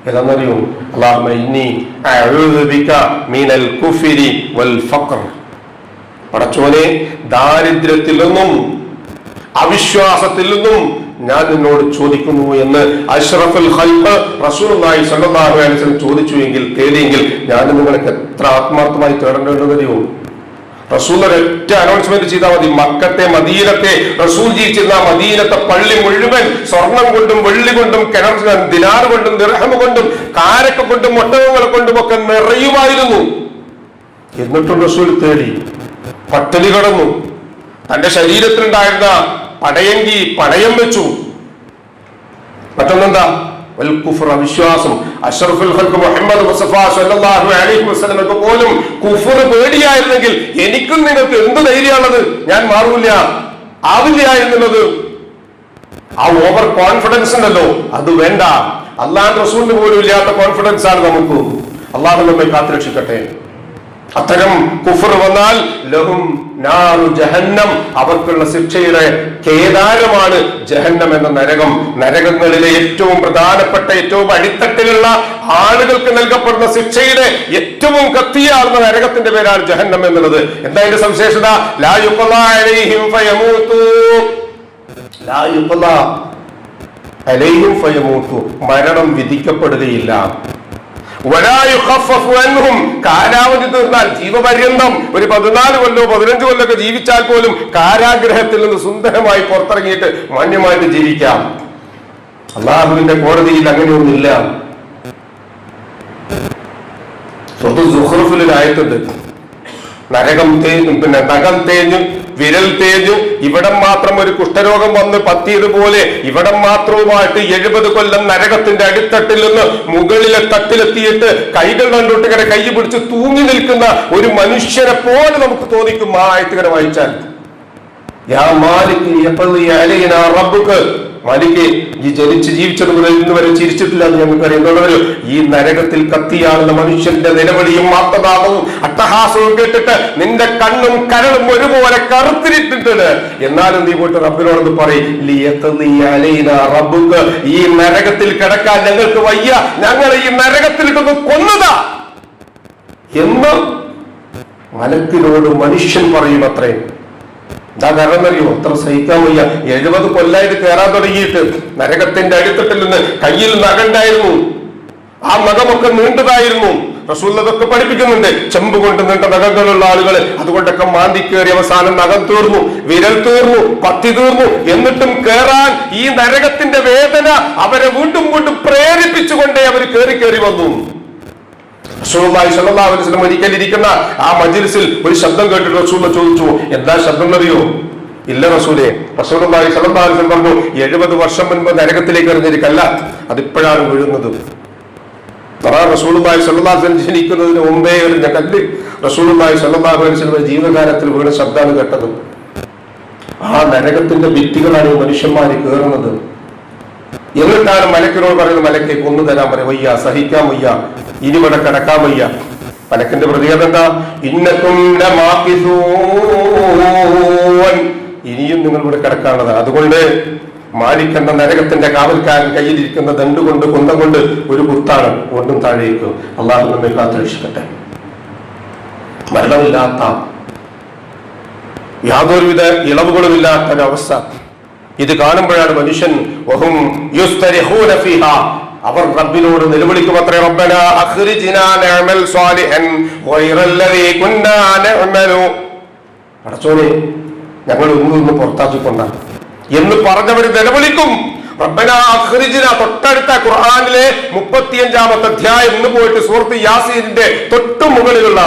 Speaker 1: ഏതാണെന്നറിയോ? അല്ലാഹുമ്മ ഇന്നി അഊദു ബിക മിനൽ കുഫ്രി വൽ ഫഖർ. പടച്ചോനെ, ദാരിദ്ര്യത്തിൽ നിന്നും അവിശ്വാസത്തിൽ നിന്നും ഞാൻ നിന്നോട് ചോദിക്കുന്നു എന്ന് അഷ്റഫുൽ ഖൽഖ് റസൂലുള്ളാഹി സ്വല്ലല്ലാഹു അലൈഹി വസല്ലം ചോദിച്ചുവെങ്കിൽ, തേടിയെങ്കിൽ ഞാൻ നിങ്ങൾക്ക് എത്ര ആത്മാർത്ഥമായി തേടേണ്ടതെന്നറിയോ? റസൂൽ ഒരൊറ്റ അനൗൺസ്മെന്റ് ചെയ്താൽ മതി. മക്കത്തെ, മദീനത്തെ, റസൂൽ ജീവിച്ചിരുന്ന മദീനത്തെ പള്ളി മുഴുവൻ സ്വർണം കൊണ്ടും വെള്ളി കൊണ്ടും ദിനാർ കൊണ്ടും ദിർഹം കൊണ്ടും കാരക്ക കൊണ്ടും ഒട്ടകങ്ങളെ കൊണ്ടും ഒക്കെ നിറയുമായിരുന്നു. എന്നിട്ടും റസൂൽ തേടി, പട്ടിണി കിടന്നു. തന്റെ ശരീരത്തിലുണ്ടായിരുന്ന പടയങ്കി പണയം വെച്ചു. മറ്റൊന്നെന്താ? വിശ്വാസം. അഷ്റഫുൽ ഖൽഖ് മുഹമ്മദ് മുസ്തഫ സ്വല്ലല്ലാഹു അലൈഹി വസല്ലമക്ക് പോലും കുഫർ പേടിയായിരുന്നെങ്കിൽ എനിക്കും നിങ്ങൾക്ക് എന്ത് ധൈര്യമാണത്? ഞാൻ മാറൂല, ആവില്ല എന്നുള്ളത്. ആ ഓവർ കോൺഫിഡൻസ് ഉണ്ടല്ലോ, അത് വേണ്ട. അല്ലാഹുവിന്റെ റസൂലിന് പോലും ഇല്ലാത്ത കോൺഫിഡൻസ് ആണ് നമുക്ക്. അല്ലാഹു നമ്മെ കാത്തുരക്ഷിക്കട്ടെ. അത്തരം കുഫർ വന്നാൽ ലഹും നാറു ജഹന്നം, അവർക്കുള്ള ശിക്ഷയുടെ കേദാരമാണ് ജഹന്നം എന്ന നരകം. നരകങ്ങളിലെ ഏറ്റവും പ്രധാനപ്പെട്ട, ഏറ്റവും അടിത്തട്ടിലുള്ള ആളുകൾക്ക് നൽകപ്പെടുന്ന ശിക്ഷയുടെ ഏറ്റവും കത്തിയാർന്ന നരകത്തിന്റെ പേരാണ് ജഹന്നം എന്നുള്ളത്. എന്താ അതിന്റെ സവിശേഷത? ലാ യുഖ്ളാ അലൈഹിം ഫയമൂതു, ലാ യുഖ്ലാ അലൈഹിം ഫയമൂതു, മരണം വിധിക്കപ്പെടുകയില്ല. വലാ യുഖഫഫു അൻഹും, കാലാവധി തീർന്നാൽ ജീവപര്യന്തം ഒരു 14 കൊല്ലോ 15 കൊല്ലമൊക്കെ ജീവിച്ചാൽ പോലും കാരാഗ്രഹത്തിൽ നിന്ന് സുന്ദരമായി പുറത്തിറങ്ങിയിട്ട് മാന്യമായിട്ട് ജീവിക്കാം. അള്ളാഹുവിന്റെ കോടതിയിൽ അങ്ങനെയൊന്നുമില്ല. സുഖ്റുഫിൽ ആയത്തുണ്ട്, നരകം തേഞ്ഞു, പിന്നെ നഖം തേഞ്ഞു, വിരൽ തേഞ്ഞു, ഇവിടം മാത്രം ഒരു കുഷ്ഠരോഗം വന്ന് പറ്റിയതുപോലെ ഇവിടം മാത്രവുമായിട്ട് 70 കൊല്ലം നരകത്തിന്റെ അടിത്തട്ടിൽ നിന്ന് മുകളിലെ തട്ടിലെത്തിയിട്ട് കൈകൾ കണ്ടിട്ട് ഇങ്ങനെ കൈ പിടിച്ച് തൂങ്ങി നിൽക്കുന്ന ഒരു മനുഷ്യനെ പോലെ നമുക്ക് തോന്നിക്കും ആ ആയത്തിങ്ങനെ വായിച്ചാൽ. യാ മാലിക് യഖ്ളി അലൈനാ റബ്ബുക, മാലിക് ഈ ജനിച്ച് ജീവിച്ചത് മുതൽ ഇന്ന് വരെ ചിരിച്ചിട്ടില്ല എന്ന് ഞങ്ങൾക്ക് അറിയുന്നവര് ഈ നരകത്തിൽ കത്തിയാളുന്ന മനുഷ്യന്റെ നിലവിളിയും ആർത്തനാദവും അട്ടഹാസവും കേട്ടിട്ട് നിന്റെ കണ്ണും കരളും ഒരുപോലെ കറുത്തിരിട്ടിട്ടുണ്ട്. എന്നാലും നീ പോയിട്ട് റബ്ബിനോടൊന്ന് പറയും, ഈ നരകത്തിൽ കിടക്കാൻ ഞങ്ങൾക്ക് വയ്യ, ഞങ്ങൾ ഈ നരകത്തിലിട്ടൊന്ന് കൊന്നതാ എന്ന് മലക്കിനോട് മനുഷ്യൻ പറയും. അത്രയും എന്താ കാരണം അറിയോ? അത്ര സഹിക്കാൻ വയ്യ. 70 കൊല്ലായിട്ട് കയറാൻ തുടങ്ങിയിട്ട് നരകത്തിന്റെ അടിത്തട്ടിൽ നിന്ന് കയ്യിൽ നഖണ്ടായിരുന്നു, ആ നഖമൊക്കെ നീണ്ടതായിരുന്നു. റസൂൽ അതൊക്കെ പഠിപ്പിക്കുന്നുണ്ട്. ചെമ്പ് കൊണ്ട് നീണ്ട നഖങ്ങളുള്ള ആളുകൾ അതുകൊണ്ടൊക്കെ മാന്തി കയറി അവസാനം നഖം തീർന്നു, വിരൽ തീർന്നു, പത്തി തീർന്നു. എന്നിട്ടും കയറാൻ ഈ നരകത്തിന്റെ വേദന അവരെ വീണ്ടും വീണ്ടും പ്രേരിപ്പിച്ചുകൊണ്ടേ അവർ കയറി വന്നു. റസൂലുള്ളാഹി സ്വല്ലല്ലാഹു അലൈഹി വസല്ലം ഒരിക്കൽ ഇരിക്കുന്ന ആ മജ്ലിസിൽ ഒരു ശബ്ദം കേട്ടിട്ട് റസൂൽ ചോദിച്ചു, എന്താ ശബ്ദം എന്നറിയോ? ഇല്ല റസൂലേ. റസൂലുള്ളാഹി സ്വല്ലല്ലാഹു അലൈഹി വസല്ലം പറഞ്ഞു, 70 വർഷം മുൻപ് നരകത്തിലേക്ക് എറിഞ്ഞിരിക്കല്ല, അതിപ്പോഴാണ് വീഴുന്നത്. റസൂലുള്ളാഹി സ്വല്ലല്ലാഹു അലൈഹി വസല്ലം ജനിക്കുന്നതിന് മുമ്പേ എറിഞ്ഞ കല്ല് റസൂലുള്ളാഹി സ്വല്ലല്ലാഹു അലൈഹി വസല്ലം ജീവകാലത്തിൽ വീണ ശബ്ദമാണ് കേട്ടത്. ആ നരകത്തിന്റെ ഭിത്തികളാണ് മനുഷ്യന്മാര് കയറുന്നത്. എന്നിട്ടാണ് മലക്കിനോട് പറയുന്നത്, മലക്കെ കൊന്നു തരാൻ പറയും, വയ്യ, സഹിക്കാൻ വയ്യ, ഇനി ഇവിടെ കിടക്കാൻ വയ്യ. മലക്കിന്റെ പ്രതികരണം എന്താ? ഇന്നക്കും ഇനിയും നിങ്ങൾ ഇവിടെ കിടക്കാനുള്ളത്. അതുകൊണ്ട് മാലിക് എന്ന നരകത്തിന്റെ കാവൽക്കാരൻ കയ്യിലിരിക്കുന്ന ദണ്ടുകൊണ്ട് കുന്തം കൊണ്ട് ഒരു കുത്താണ്, കൊണ്ടും താഴേക്ക്. അള്ളാഹു നമ്മെ കാത്തുരക്ഷിക്കട്ടെ. മരണമില്ലാത്ത, യാതൊരുവിധ ഇളവുകളുമില്ലാത്ത ഒരവസ്ഥ. ഇത് കാണുമ്പോഴാണ് മനുഷ്യൻ അവർ റബ്ബിനോട് നിലവിളിക്കും അത്രേ, റബ്ബനാ അഖ്രിജ്നാ നഅമൽ സ്വാലിഹൻ ഗൈറല്ലദീ കുന്നാ നഅമലു, പടച്ചോനെ ഞങ്ങൾ ഒന്നും പുറത്താക്കിക്കൊണ്ടാണ് എന്ന് പറഞ്ഞവർ നിലവിളിക്കും. റബ്ബനാ അഖ്രിജ്നാ, തൊട്ടടുത്ത ഖുർആനിലെ 35-ാമത്തെ അധ്യായം ഇന്ന് പോയിട്ട് സൂറത്ത് യാസീനിന്റെ തൊട്ടു മുകളിലുള്ള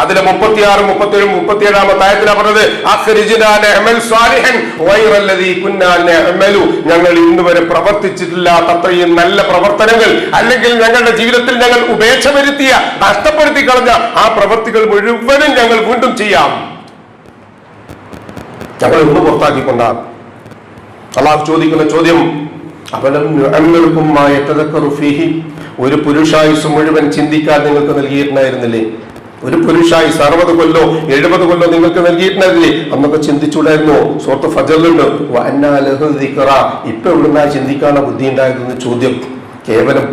Speaker 1: അതിലെ 36, 37, 37-ാമത്തെ ആയത്തിലാ പറഞ്ഞത്, അഖ്രിജ്നാ നഅമൽ സ്വാലിഹൻ ഗൈറല്ലദീ കുന്നാ നഅമലു, ഞങ്ങൾ ഇന്ന് വരെ പ്രവർത്തിച്ചിട്ടില്ലാത്ത അത്രയും നല്ല പ്രവർത്തനങ്ങൾ, അല്ലെങ്കിൽ ഞങ്ങളുടെ ജീവിതത്തിൽ ഞങ്ങൾ ഉപേക്ഷ വരുത്തിയ, നഷ്ടപ്പെടുത്തി കളഞ്ഞ ആ പ്രവൃത്തികൾ മുഴുവനും ഞങ്ങൾ വീണ്ടും ചെയ്യാം. ഞങ്ങൾ ഇന്ന് പുറത്താക്കിക്കൊണ്ടാണ്. അല്ലാഹു ചോദിക്കുന്ന ചോദ്യം, അഫലം നുഅമ്മിറുകും മാ യതദക്കറു ഫീഹി, ഒരു പുരുഷായുസ് മുഴുവൻ ചിന്തിക്കാൻ നിങ്ങൾക്ക് നൽകിയിട്ടുണ്ടായിരുന്നില്ലേ? ഒരു പുരുഷായുസ് 60 കൊല്ലോ 70 കൊല്ലോ നിങ്ങൾക്ക് നൽകിയിട്ടുണ്ടായിരുന്നില്ലേ? അന്നൊക്കെ ചിന്തിച്ചുകൂടായിരുന്നോ? സൂറത്ത് ഫജ്റിലുണ്ട്, വഅന്നാ ലഹു ദിക്റ, ഇപ്പൊ എവിടുന്നാ ചിന്തിക്കാനുള്ള ബുദ്ധി ഉണ്ടായതെന്ന് ചോദ്യം. കേവലം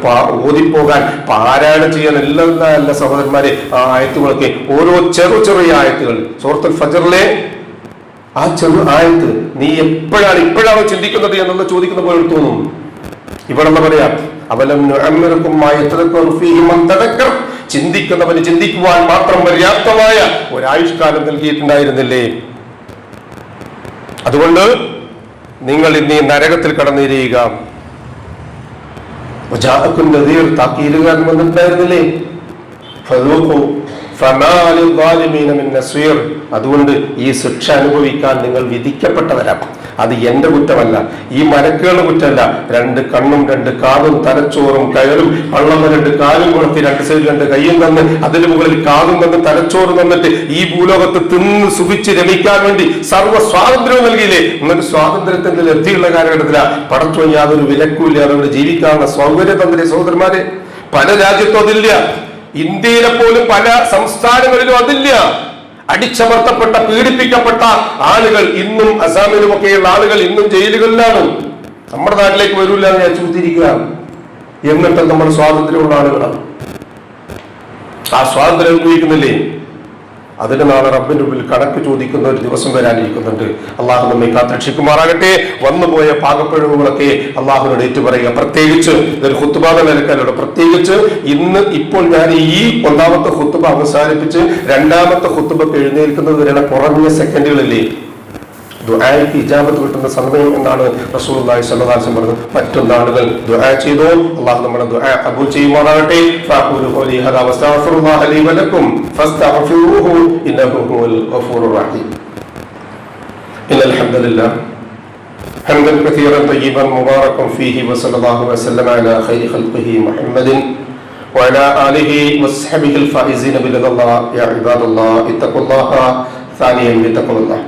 Speaker 1: ഓതിപ്പോകാൻ, പാരായണം ചെയ്യാൻ എല്ലാ സഹോദരന്മാരെ ആ ആയത്തുകളൊക്കെ, ഓരോ ചെറിയ ആയത്തുകൾ സൂറത്തുൽ ഫജ്റിലെ ആ ചെറു ആയത്ത് നീ ഇപ്പോഴാണോ ചിന്തിക്കുന്നത് എന്നുള്ള ചോദിക്കുന്ന പോലെ തോന്നും. ഇവിടെ എന്താ പറയാ, അവലം നുഅമ്മിറുകും മാ യതദക്കറു ഫീഹി മൻ തദക്കർ, ചിന്തിക്കുന്നവന് ചിന്തിക്കുവാൻ മാത്രം പര്യാപ്തമായ ഒരായുഷ്കാലം നൽകിയിട്ടുണ്ടായിരുന്നില്ലേ? അതുകൊണ്ട് നിങ്ങൾ ഇന്ന് ഈ നരകത്തിൽ കടന്നിരിക്കുക. താക്കീലുകാരൻ വന്നിട്ടുണ്ടായിരുന്നില്ലേ? അതുകൊണ്ട് ഈ ശിക്ഷ അനുഭവിക്കാൻ നിങ്ങൾ വിധിക്കപ്പെട്ടവരാണ്. അത് എന്റെ കുറ്റമല്ല, ഈ മലക്കുകളുടെ കുറ്റമല്ല. 2 കണ്ണും 2 കാതും തലച്ചോറും കയറും പള്ളം 2 കാലും കൊടുത്ത് 2 സൈഡ് 2 കയ്യും തന്ന് അതിന് മുകളിൽ കാതും തന്ന് തലച്ചോറ് തന്നിട്ട് ഈ ഭൂലോകത്ത് തിന്ന് സുഖിച്ച് രമിക്കാൻ വേണ്ടി സർവ്വ സ്വാതന്ത്ര്യവും നൽകിയില്ലേ? എന്നൊരു സ്വാതന്ത്ര്യത്തിന്റെ ലബ്ധിയുള്ള കാലഘട്ടത്തില പടച്ചോ യാതൊരു വിലക്കുമില്ല, അതുകൊണ്ട് ജീവിക്കാനുള്ള സൗകര്യം തന്നില്ലേ സഹോദരന്മാരെ? പല രാജ്യത്തും അതില്ല. ഇന്ത്യയിലെ പോലും പല സംസ്ഥാനങ്ങളിലും അതില്ല. അടിച്ചമർത്തപ്പെട്ട, പീഡിപ്പിക്കപ്പെട്ട ആളുകൾ ഇന്നും അസാമിലുമൊക്കെയുള്ള ആളുകൾ ഇന്നും ജയിലുകളിലാണ്. നമ്മുടെ നാട്ടിലേക്ക് വരൂല്ല എന്ന് ഞാൻ ചോദിച്ചിരിക്കുക. എന്നിട്ട് നമ്മൾ സ്വാതന്ത്ര്യമുള്ള ആളുകളാണ്. ആ സ്വാതന്ത്ര്യം അനുഭവിക്കുന്നില്ലേ? അതിന് നാളെ റബ്ബിന്റെ മുമ്പിൽ കണക്ക് ചോദിക്കുന്ന ഒരു ദിവസം വരാനിരിക്കുന്നുണ്ട്. അള്ളാഹു നമ്മെ കാത്തുരക്ഷിക്കുമാറാകട്ടെ. വന്നുപോയ പാകപ്പിഴവുകളൊക്കെ അള്ളാഹുവിനോട് ഏറ്റുപറയുക. പ്രത്യേകിച്ച് ഇതൊരു ഖുത്ബ നിലക്കാനുണ്ട്. പ്രത്യേകിച്ച് ഇപ്പോൾ ഞാൻ ഈ ഒന്നാമത്തെ ഖുത്ബ അവസാനിപ്പിച്ച് രണ്ടാമത്തെ ഖുത്ബക്ക് എഴുന്നേൽക്കുന്നത് വരെയുള്ള കുറഞ്ഞ സെക്കൻഡുകളില്ലേ ദുആയ്ക്ക് ഇജാബത്ത് കിട്ടുന്ന സമയം എന്നാണ് റസൂലുള്ളാഹി സ്വല്ലല്ലാഹു അലൈഹി വസല്ലം പറഞ്ഞത്. മറ്റൊന്ന് ആളുകൾ ദുആ ചെയ്തു. അല്ലാഹു നമ്മുടെ ദുആ ഖബൂൽ ചെയ്യുമാറാകട്ടെ. ഫഖൂലു ഖൗലി ഹദാ വസ്തഗ്ഫിറുല്ലാഹ ലി വലക്കും ഫസ്തഗ്ഫിറൂഹു ഇന്നഹു ഹുവൽ ഗഫൂറുർ റഹീം. ഇന്നൽ ഹംദലില്ലാഹ് ഹംദൻ കസീറൻ തയ്യിബൻ മുബാറകൻ ഫീഹി വസല്ലല്ലാഹു വസല്ലമ അലാ ഖൈരി ഖൽഖിഹി മുഹമ്മദിൻ വഅലാ ആലിഹി വസ്ഹബിഹിൽ ഫായിസീന ബില്ലല്ലാഹ് യാ ഇബാദല്ലാഹ് ഇത്തഖുല്ലാഹ സാനിയൻ ബിത്തഖ്വല്ലാഹ്.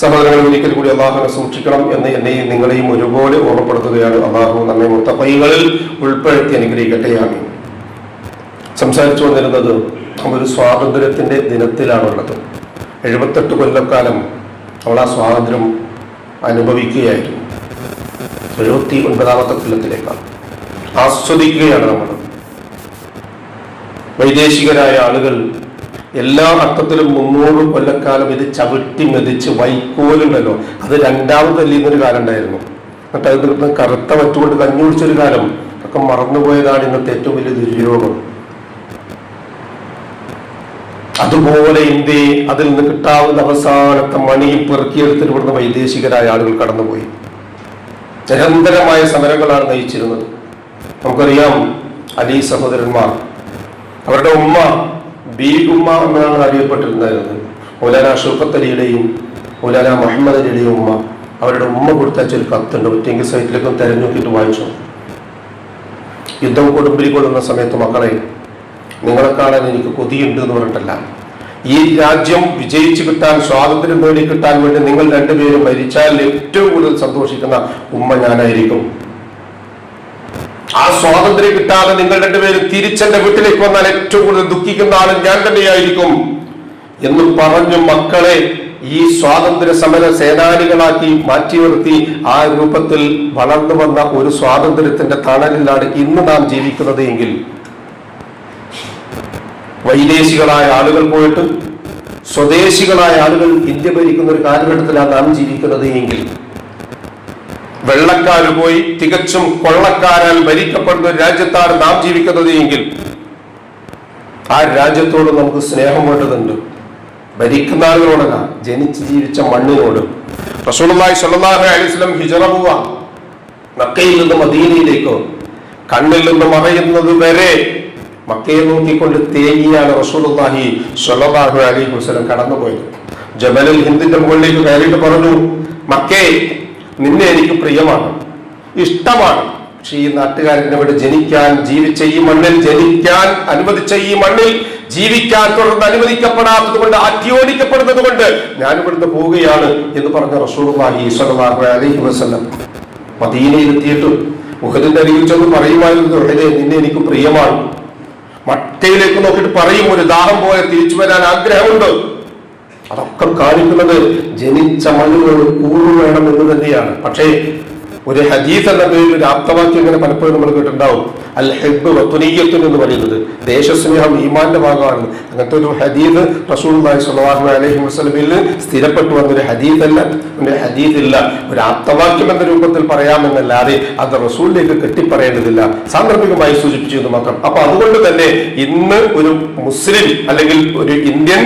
Speaker 1: സഹോദരങ്ങൾ, ഒരിക്കൽ കൂടി അള്ളാഹുവിനെ സൂക്ഷിക്കണം എന്ന് എന്നെയും നിങ്ങളെയും ഒരുപോലെ ഓർമ്മപ്പെടുത്തുകയാണ്. അള്ളാഹു നമ്മെ മുത്തഖീകളിൽ ഉൾപ്പെടുത്തി അനുഗ്രഹിക്കട്ടെ. ആമീൻ. സംസാരിച്ചു വന്നിരുന്നത് ഒരു സ്വാതന്ത്ര്യത്തിന്റെ ദിനത്തിലാണുള്ളത്. 78 കൊല്ലക്കാലം അവൾ ആ സ്വാതന്ത്ര്യം അനുഭവിക്കുകയായിരുന്നു. 79ാമത്തെ കൊല്ലത്തിലേക്കാണ് ആസ്വദിക്കുകയാണ് നമ്മൾ. വൈദേശികരായ ആളുകൾ എല്ലാ അർത്ഥത്തിലും 300 കൊല്ലക്കാലം ഇത് ചവിട്ടി മെതിച്ച് വൈക്കോലുണ്ടല്ലോ അത് രണ്ടാമതല്ലിന്നൊരു കാലം ഉണ്ടായിരുന്നു. എന്നിട്ട് അതിന് കറുത്ത വറ്റുകൊണ്ട് കഞ്ഞി കുടിച്ചൊരു കാലം ഒക്കെ മറന്നുപോയതാണ് ഇന്നത്തെ ഏറ്റവും വലിയ ദുര്യോഗം. അതുപോലെ ഇന്ത്യയെ അതിൽ നിന്ന് കിട്ടാവുന്ന അവസാനത്തെ മണിയും പെറുക്കിയെടുത്തിട്ട് ഇവിടുന്ന് വൈദേശികരായ ആളുകൾ കടന്നുപോയി. നിരന്തരമായ സമരങ്ങളാണ് നയിച്ചിരുന്നത്. നമുക്കറിയാം അലി സഹോദരന്മാർ, അവരുടെ ഉമ്മ ബീഗുമ്മ എന്നാണ് അറിയപ്പെട്ടിരുന്നത്. മൗലാന ഷൗക്കത്ത് അലിയുടെയും മൗലാന മുഹമ്മദ് അലിയുടെയും ഉമ്മ. അവരുടെ ഉമ്മ കൊടുത്തയച്ച ഒരു കത്തുണ്ട്. ഒറ്റെങ്കിൽ സൈറ്റിലേക്കും തെരഞ്ഞു നോക്കിയിട്ട് വായിച്ചു. യുദ്ധം കൊടുമ്പിരിക്കൊള്ളുന്ന സമയത്ത് മക്കളെ, നിങ്ങളെ കാണാൻ എനിക്ക് കൊതിയുണ്ട് എന്ന് പറഞ്ഞിട്ടല്ല, ഈ രാജ്യം വിജയിച്ചു കിട്ടാൻ, സ്വാതന്ത്ര്യം നേടി കിട്ടാൻ വേണ്ടി നിങ്ങൾ രണ്ടുപേരും മരിച്ചാൽ ഏറ്റവും കൂടുതൽ സന്തോഷിക്കുന്ന ഉമ്മ ഞാനായിരിക്കും. ആ സ്വാതന്ത്ര്യം കിട്ടാതെ നിങ്ങൾ രണ്ടുപേരും തിരിച്ചെന്റെ വീട്ടിലേക്ക് വന്നാൽ ഏറ്റവും കൂടുതൽ ദുഃഖിക്കുന്ന ആളും ഞാൻ തന്നെയായിരിക്കും എന്ന് പറഞ്ഞു മക്കളെ ഈ സ്വാതന്ത്ര്യ സമര സേനാനികളാക്കി മാറ്റി നിർത്തി ആ രൂപത്തിൽ വളർന്നു വന്ന ഒരു സ്വാതന്ത്ര്യത്തിന്റെ തണലിലാണ് ഇന്ന് നാം ജീവിക്കുന്നത് എങ്കിൽ, വൈദേശികളായ ആളുകൾ പോയിട്ട് സ്വദേശികളായ ആളുകൾ ഇന്ത്യ ഭരിക്കുന്ന ഒരു കാലഘട്ടത്തിലാണ് നാം ജീവിക്കുന്നത് എങ്കിൽ, വെള്ളക്കാർ പോയി തികച്ചും കൊള്ളക്കാരാൽ ഭരിക്കപ്പെടുന്ന ഒരു രാജ്യത്താണ് നാം ജീവിക്കുന്നത് എങ്കിൽ, ആ രാജ്യത്തോട് നമുക്ക് സ്നേഹം വേണ്ടതുണ്ട്. ഭരിക്കുന്ന ആളുകളോടല്ല, ജനിച്ച് ജീവിച്ച മണ്ണിനോട്. റസൂലുള്ളാഹി സ്വല്ലല്ലാഹു അലൈഹി വസല്ലം ഹിജ്റ പോവാ മക്കയിൽ നിന്ന് മദീനയിലേക്കോ, കണ്ണിൽ നിന്ന് മറയുന്നത് വരെ മക്കയെ നോക്കിക്കൊണ്ട് തേങ്ങിയാണ് റസൂലുള്ളാഹി സ്വല്ലല്ലാഹു അലൈഹി വസല്ലം കടന്നുപോയത്. ജബലുൽ ഹിന്ദിന്റെ മുകളിലേക്ക് കയറിയിട്ട് പറഞ്ഞു, മക്കേ, നിന്നെ എനിക്ക് പ്രിയമാണ്, ഇഷ്ടമാണ്. പക്ഷെ ഈ നാട്ടുകാരനെ ഇവിടെ ജനിക്കാൻ, ജീവിച്ച ഈ മണ്ണിൽ ജനിക്കാൻ അനുവദിച്ച ഈ മണ്ണിൽ ജീവിക്കാൻ തുടർന്ന് അനുവദിക്കപ്പെടാത്തത് കൊണ്ട്, അധ്യോനിക്കപ്പെടുന്നത് കൊണ്ട് ഞാൻ ഇവിടുന്ന് പോവുകയാണ് എന്ന് പറഞ്ഞ റസൂലുള്ളാഹി സ്വല്ലല്ലാഹു അലൈഹി വസല്ലം മദീനയിൽ എത്തിയിട്ട് ഉഹദിന്റെ അരികിൽ ചെന്ന് പറയുമായിരുന്നു, ഉഹദേ, നിന്നെ എനിക്ക് പ്രിയമാണ്. മക്കയിലേക്ക് നോക്കിയിട്ട് പറയും, ഒരു ദാഹം പോലെ തിരിച്ചു വരാൻ ആഗ്രഹമുണ്ട്. അതൊക്കെ കാണിക്കുന്നത് ജനിച്ച മണ്ണിനോട് കൂറ് വേണം എന്ന് തന്നെയാണ്. പക്ഷേ ഒരു ഹദീസ് എന്ന പേരിൽ ഒരു ആപ്തവാക്യം ഇങ്ങനെ പലപ്പോഴും നമ്മൾ കേട്ടിട്ടുണ്ടാവും, അൽ ഹിബ്ബ് വതുനിയ്യത്തുൻ എന്ന് പറയുന്നത് ദേശസ്നേഹം ഈമാന്റെ ഭാഗമാണ്. അങ്ങനത്തെ ഒരു ഹദീസ് റസൂലുള്ളാഹി സ്വല്ലല്ലാഹു അലൈഹി വസല്ലമയിൽ സ്ഥിരപ്പെട്ടു വന്നൊരു ഹദീസല്ല, ഒരു ഹദീസില്ല. ഒരു ആപ്തവാക്യം എന്ന രൂപത്തിൽ പറയാമെന്നല്ലാതെ അത് റസൂലിലേക്ക് കെട്ടിപ്പറയേണ്ടതില്ല, സാന്ദർഭികമായി സൂചിപ്പിച്ചു എന്ന് മാത്രം. അപ്പൊ അതുകൊണ്ട് തന്നെ ഇന്ന് ഒരു മുസ്ലിം അല്ലെങ്കിൽ ഒരു ഇന്ത്യൻ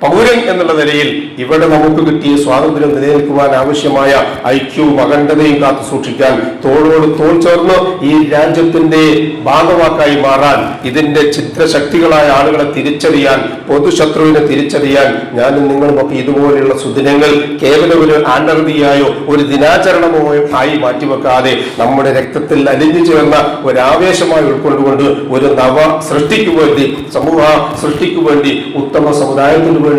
Speaker 1: പൗരൻ എന്നുള്ള നിലയിൽ ഇവിടെ നമുക്ക് കിട്ടിയ സ്വാതന്ത്ര്യം നിലനിൽക്കുവാൻ ആവശ്യമായ ഐക്യവും അഖണ്ഡതയും കാത്തു സൂക്ഷിക്കാൻ, തോളോട് തോൾ ചേർന്ന് ഈ രാജ്യത്തിന്റെ ഭാഗവാക്കായി മാറാൻ, ഇതിന്റെ ചിത്രശക്തികളായ ആളുകളെ തിരിച്ചറിയാൻ, പൊതുശത്രുവിനെ തിരിച്ചറിയാൻ ഞാനും നിങ്ങളുമൊക്കെ ഇതുപോലെയുള്ള സുദിനങ്ങൾ കേവലം ഒരു ആനർദിയായോ ഒരു ദിനാചരണമോ ആയി മാറ്റിവെക്കാതെ നമ്മുടെ രക്തത്തിൽ അലിഞ്ഞു ചേർന്ന ഒരു ആവേശമായി ഉൾക്കൊണ്ടുകൊണ്ട് ഒരു നവ സൃഷ്ടിക്കു വേണ്ടി, സമൂഹ സൃഷ്ടിക്കു വേണ്ടി, ഉത്തമ സമുദായത്തിന് വേണ്ടി,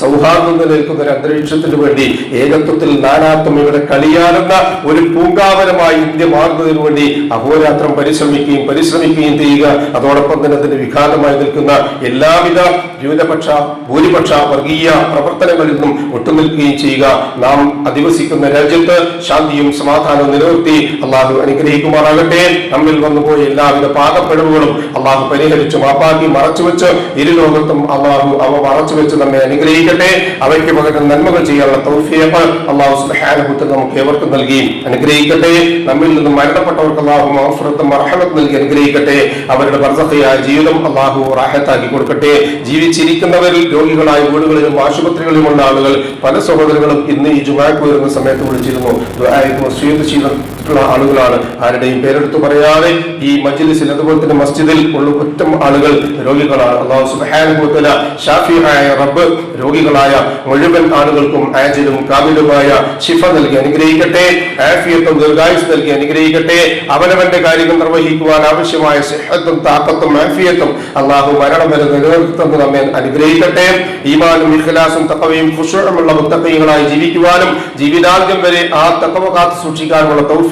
Speaker 1: സൗഹാർദ്ദം നിലനിൽക്കുന്ന ഒരു അന്തരീക്ഷത്തിന് വേണ്ടി, ഏകത്വത്തിൽ നാനാത്വം ഇവിടെ കളിയാടുന്ന ഒരു പൂങ്കാവനമായി ഇന്ത്യ മാറുന്നതിന് വേണ്ടി അഹോരാത്രം പരിശ്രമിക്കുകയും ചെയ്യുക. അതോടൊപ്പം തന്നെ അതിന് വിഘാതമായി നിൽക്കുന്ന എല്ലാവിധ ന്യൂനപക്ഷ ഭൂരിപക്ഷ വർഗീയ പ്രവർത്തനങ്ങളിൽ നിന്നും ഒട്ടുനിൽക്കുകയും ചെയ്യുക. നാം അധിവസിക്കുന്ന രാജ്യത്ത് ശാന്തിയും സമാധാനവും നിലനിർത്തി അള്ളാഹു അനുഗ്രഹിക്കുമാറാകട്ടെ. നമ്മിൽ വന്നുപോയ എല്ലാവിധ പാകപ്പിഴവുകളും അള്ളാഹു പരിഹരിച്ചു മാപ്പാക്കി മറച്ചുവെച്ച് ഇരുലോകത്തും അള്ളാഹു അവ മറച്ചുവെച്ച് നമ്മെ അനുഗ്രഹിക്കട്ടെ. അവയ്ക്ക് പകരം നന്മകൾ ചെയ്യാനുള്ള തൗഫീഖ് അല്ലാഹു സുബ്ഹാനഹു വ തആല നമുക്ക് ഏവർക്കും നൽകി അനുഗ്രഹിക്കട്ടെ. നമ്മിൽ നിന്ന് മരണപ്പെട്ടവർക്ക് അല്ലാഹു മഗ്ഫിറത്തും റഹ്മത്തും നൽകി അനുഗ്രഹിക്കട്ടെ. അവരുടെ ബർസഖിയായ ജീവിതം അല്ലാഹു റാഹത്താക്കി കൊടുക്കട്ടെ. ജീവിച്ചിരിക്കുന്നവരിൽ രോഗികളായ വീടുകളിലും ആശുപത്രികളിലുമുള്ള ആളുകൾ പല സഹോദരങ്ങളും ഇന്ന് ഈ ജുമാക്ക് വരുന്ന സമയത്ത് വിളിച്ചിരുന്നു. ദുആയ്ക്ക് വസിയത്ത് ചെയ്തിട്ടുള്ള ആളുകളാണ്. ആരുടെയും പേരെടുത്ത് പറയാതെ ഈ മജ്ലിസിൽ അതുപോലെ തന്നെ മസ്ജിദിൽ ഉള്ള ഒറ്റ ആളുകൾ രോഗികളാണ്. അല്ലാഹു സുബ്ഹാനഹു വ തആല ഷാഫിയായ റബ്ബ് രോഗികളായ മുഴുവൻ ആളുകൾക്കും ആജിലും കാമിലുമായ ശിഫ നൽകി അനുഗ്രഹിക്കട്ടെ. ആഫിയത്തും ദീർഘായുസ് നൽകി അനുഗ്രഹിക്കട്ടെ. അവനവന്റെ കാര്യങ്ങൾ നിർവഹിക്കുവാൻ ആവശ്യമായ സിഹത്തും താഖത്തും ആഫിയത്തും അല്ലാഹു മരണം വരെ നിലനിർത്തുന്നു നമ്മെ അനുഗ്രഹിക്കട്ടെ. ഈമാനും ഇഖ്ലാസും തഖ്വയും ഖുശൂഉമുള്ള മുത്തഖീങ്ങളായി ജീവിക്കുവാനും ജീവിതാന്ത്യം വരെ ആ തഖ്വ കാത്തു സൂക്ഷിക്കാനുമുള്ള തൗഫീഖ്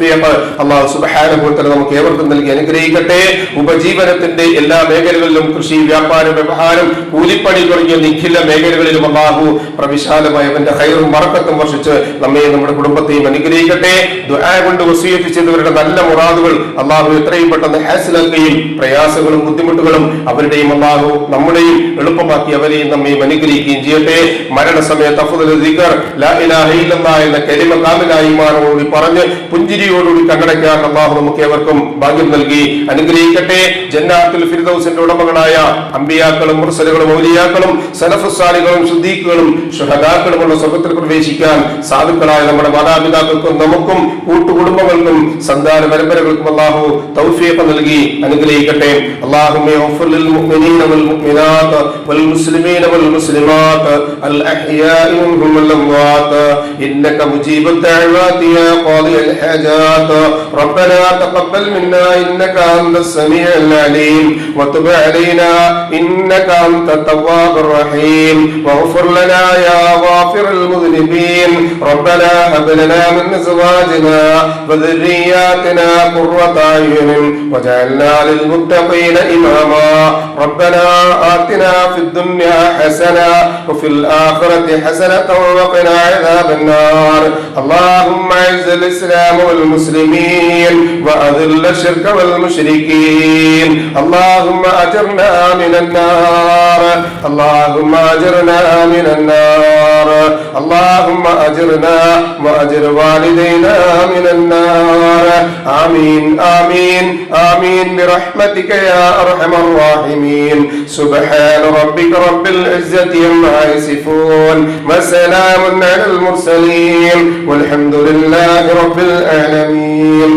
Speaker 1: അല്ലാഹു സുബ്ഹാനഹു വ തആല നമുക്ക് ഏവർക്കും നൽകി അനുഗ്രഹിക്കട്ടെ. ഉപജീവനത്തിന്റെ എല്ലാ മേഖലകളിലും കൃഷി, വ്യാപാരം, വ്യവഹാരം, കൂലിപ്പണി തുടങ്ങിയ നിഖില മേഖലകളിലും അല്ലാഹു പ്രവിശാലമായ അവന്റെ ഖൈറും ബറക്കത്തും വർഷിച്ച് നമ്മയും നമ്മുടെ കുടുംബത്തെയും അനുഗ്രഹിക്കട്ടെ. ദുആ കൊണ്ട് വസിയത്ത് ചെയ്തവരുടെ നല്ല മുറാദുകൾ അല്ലാഹു എത്രയും പെട്ടെന്ന് ഹാസിലാക്കുകയും പ്രയാസങ്ങളും ബുദ്ധിമുട്ടുകളും അവരുടെയും അല്ലാഹു നമ്മുടെയും എളുപ്പമാക്കി അവരെയും നമ്മയും അനുഗ്രഹിക്കുകയും ചെയ്യട്ടെ. മരണസമയത്ത് അഫ്ദൽ ദിക്ർ ലാ ഇലാഹ ഇല്ലല്ലാഹ് എന്ന കലിമ കാമിലായ ഈമാനോടുകൂടി പറഞ്ഞ് പുഞ്ചിരിയോടുകൂടി കണ്ണടയ്ക്കാൻ അല്ലാഹു നമുക്ക് ഏവർക്കും ഭാഗ്യം നൽകി അനുഗ്രഹിക്കട്ടെ. ജന്നാത്തുൽ ഫിർദൗസിന്റെ ഉടമകളായ അമ്പിയാക്കളും മുർസലുകളും ഔലിയാക്കളും സലഫുസ് സാലിഹുകളും സിദ്ദീഖുകളും ശുഹദാക്കളുമുള്ള സ്വർഗ്ഗത്തിൽ പ്രവേശിക്കാൻ സാധുക്കളായ നമ്മുടെ മാതാപിതാക്കൾക്കും നമുക്കും കൂട്ടുകുടുംബങ്ങൾക്കും സന്താന പരമ്പരകൾക്കും അല്ലാഹു തൗഫീഖ് നൽകി അനുഗ്രഹിക്കട്ടെ. അല്ലാഹുമ്മ ഗ്ഫിർ ലിൽ മുഅ്മിനീന വൽ മുഅ്മിനാത്ത് വൽ മുസ്ലിമീന വൽ മുസ്ലിമാത്ത് അൽ അഹ്യാഇ മിൻഹും വൽ അംവാത്ത് ഇന്നക മുജീബുദ് ദഅവാതി യാ ഖാദിയൽ ഹാജാത്ത് റബ്ബനാ തഖബ്ബൽ മിന്നാ ഇന്നക അൻതസ് സമീഉൽ അലീം വതുബ് അലൈനാ ഇന്നക അൻതത് തവ്വാബുർ റഹീം വഗ്ഫിർ ലനാ യാ ഗാഫിറൽ മുദ്നിബീൻ റബ്ബനാ ഹബ് ലനാ മിൻ അസ്വാജിനാ വദുർരിയ്യാതിനാ ഖുർറത അയ്യുൻ വജഅൽനാ ലിൽ മുത്തഖീന ഇമാമാ റബ്ബനാ ആതിനാ ഫിദ് ദുനിയാ ഹസന വഫിൽ ആഖിറതി ഹസനത വഖിനാ അദാബൻ നാർ اللهم اعز الاسلام والمسلمين واذل الشرك والمشركين اللهم اجرنا من النار اللهم اجرنا من النار اللهم اجرنا واجر والدينا من النار آمين آمين آمين برحمتك يا ارحم الراحمين سبحان ربك رب العزة عما يصفون وسلام على المرسلين والحمد لله رب العالمين.